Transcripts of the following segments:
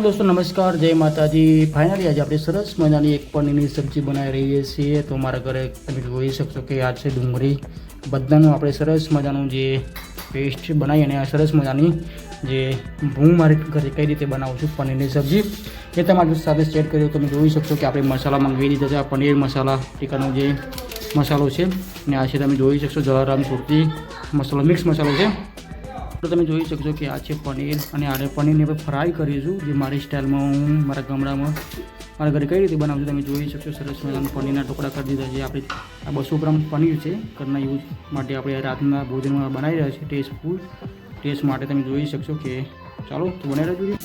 दोस्तों नमस्कार, जय माताजी। फाइनली आज આપણે સરસ મજાની એક પનીરની સબ્જી બનાવી રહીએ છીએ। તો મારા ઘરે તમે જોઈ શકશો કે આ છે ડુંગળી, બધાનું આપણે સરસ મજાનું જે પેસ્ટ બનાવી અને આ સરસ મજાની જે હું મારી ઘરે કઈ રીતે બનાવું છું પનીરની સબ્જી એ તમારી સાથે શેર કર્યો। તમે જોઈ શકશો કે આપણે મસાલા મંગાવી દીધા છે। આ પનીર મસાલા ટીકાનો જે મસાલો છે અને આ છે તમે જોઈ શકશો જલારામ સુરતી મસાલો મિક્સ મસાલો છે। તો તમે જોઈ શકશો કે આ છે પનીર અને આને પનીરને આપણે ફ્રાય કરીશું જે મારી સ્ટાઇલમાં હું મારા ગામડામાં મારા ઘરે કઈ રીતે બનાવું છું તમે જોઈ શકશો। સરસ મજાના પનીરના ટુકડા કરી દીધા છે। આપણે આ 200 ગ્રામ પનીર છે ઘરના યુઝ માટે આપણે રાતના ભોજનમાં બનાવી રહ્યા છીએ ટેસ્ટફુલ ટેસ્ટ માટે। તમે જોઈ શકશો કે ચાલો તો બનાવી રહેજો।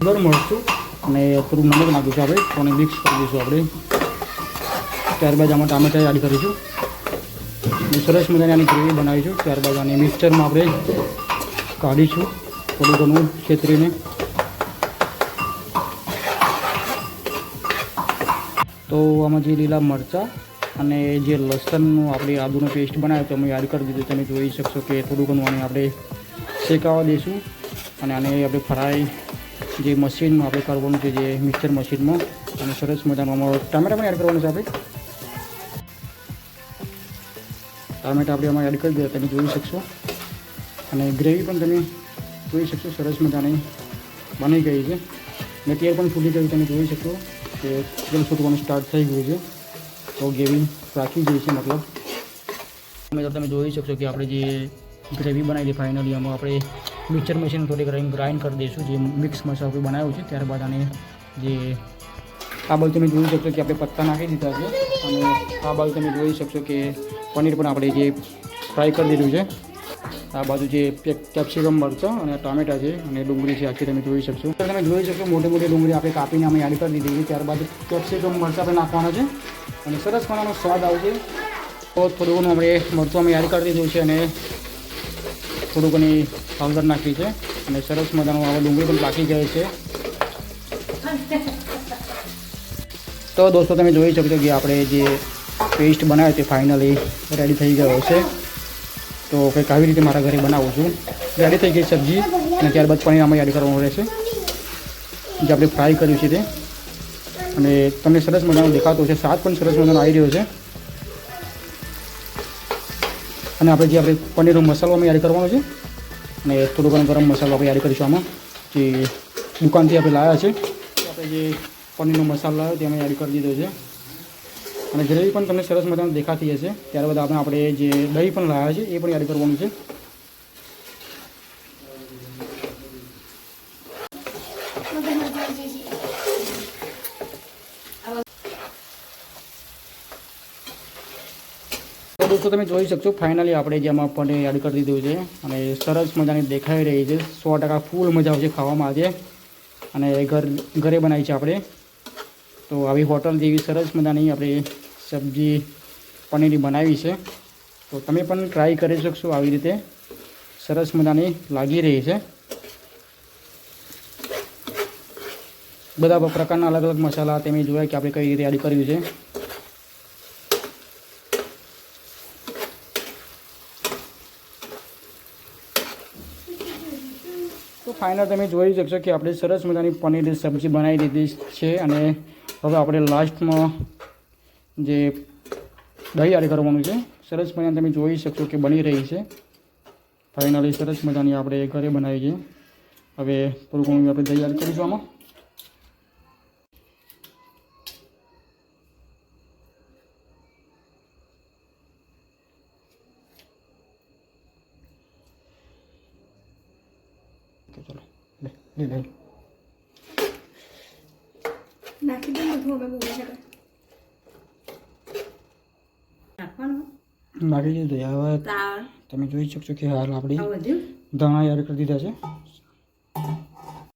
અંદર મરચું અને થોડું નમક નાખીશું આપણે અને મિક્સ કરી દઈશું આપણે। ત્યારબાદ આમાં ટામેટા એડ કરીશું અને સરસ મજાની આની ગ્રેવી બનાવીશું। ત્યારબાદ આને મિક્સચરમાં આપણે કાઢીશું થોડું ઘણું છેતરીને। તો આમાં જે લીલા મરચાં અને જે લસણનું આપણે આદુનો પેસ્ટ બનાવ્યો તો અમે એડ કરી દીધું। તમે જોઈ શકશો કે થોડું ઘણું આને આપણે શેકાવા દઈશું અને આને આપણે ફ્રાય જે મશીનમાં આપણે કરવાનું છે જે મિક્સર મશીનમાં અને સરસ મજાનું આમાં ટામેટા પણ એડ કરવાનું છે આપણે। ટામેટા આપણે આમાં એડ કરી દીધા તમે જોઈ શકશો અને ગ્રેવી પણ તમે જોઈ શકશો સરસ મજાની બની ગઈ છે અને તેલ પણ ફૂલી ગયું તમે જોઈ શકો કે તેલ છૂટવાનું સ્ટાર્ટ થઈ ગયું છે। તો ગ્રેવી રાખી ગઈ છે મતલબ તમે જોઈ શકશો કે આપણે જે ગ્રેવી બનાવી છે ફાઇનલી આમાં આપણે મિક્સર મશીન થોડી ગ્રાઇન્ડ કરી દઈશું જે મિક્સ મસાલો આપણે બનાવ્યું છે। ત્યારબાદ આને જે આ બાજુ તમે જોઈ શકશો કે આપણે પત્તા નાખી દીધા છે અને આ બાજુ તમે જોઈ શકશો કે પનીર પણ આપણે જે ફ્રાય કરી દીધું છે। આ બાજુ જે કેપ્સિકમ મરચાં અને ટામેટા છે અને ડુંગળી છે આખી તમે જોઈ શકશો। તમે જોઈ શકશો મોટી મોટી ડુંગળી આપણે કાપીને અમે એડ કરી દીધી છે। ત્યારબાદ કેપ્સિકમ મરચાં આપણે નાખવાના છે અને સરસ મજાનો સ્વાદ આવશે। તો થોડું ઘણું આપણે મરચું અમે એડ કરી દીધું છે અને થોડું ઘણી હળદર નાખી છે અને સરસ મજાનું આવા ડુંગળી પણ પાકી ગઈ છે। તો દોસ્તો તમે જોઈ શકશો કે આપણે જે પેસ્ટ બનાવ્યો તે ફાઇનલી રેડી થઈ ગયો છે। તો કંઈક આવી રીતે મારા ઘરે બનાવું છું। રેડી થઈ ગઈ સબ્જી અને ત્યારબાદ પનીર આમાં એડ કરવાનું રહેશે જે આપણે ફ્રાય કર્યું છે તે અને તમને સરસ મજાનો દેખાતો છે। સ્વાદ પણ સરસ મજાનો આવી રહ્યો છે અને આપણે જે પનીરનો મસાલો અમે એડ કરવાનો છે અને થોડો ઘણો ગરમ મસાલો આપણે એડ કરીશું આમાં જે દુકાનથી આપણે લાવ્યા છે। આપણે જે પનીરનો મસાલો લાવ્યો તે અમે એડ કરી દીધો છે અને ગ્રેવી પણ તમને સરસ મજાનું દેખાતી હશે। ત્યારબાદ આપણે જે દહીં પણ લાવ્યા છે એ પણ એડ કરવાનું છે। દોસ્તો તમે જોઈ શકશો ફાઇનલી આપણે જેમાં પનીર એડ કરી દીધું છે અને સરસ મજાની દેખાઈ રહી છે। 100% ફૂલ મજા આવશે ખાવામાં આજે અને ઘરે બનાવી છે આપણે। તો આવી હોટલ જેવી સરસ મજાની આપણે સબ્જી પનીરની બનાવી છે। તો તમે પણ ટ્રાય કરી શકશો આવી રીતે સરસ મજાની લાગી રહી છે। બધા પ્રકારના અલગ અલગ મસાલા તમે જોયા કે આપણે કઈ રીતે એડ કર્યું છે। તો ફાઇનલ તમે જોઈ શકશો કે આપણે સરસ મજાની પનીરની સબ્જી બનાવી દીધી છે અને હવે આપણે લાસ્ટમાં જે દહીં એડ કરવાનું છે। સરસ મજાની તમે જોઈ શકશો કે બની રહી છે ફાઇનલી સરસ મજાની આપણે ઘરે બનાવી છે। હવે થોડું ઘણું આપણે દહીં એડ કરીશું આમાં। ચલો લે લે નાખી દઉં બધું હવે બોલે છે નાખવાનું નાખી દીધું. હવે તાળ તમે જોઈ શકશો કે હાલ આપણી આ બધું ધાણા એડ કરી દીધા છે.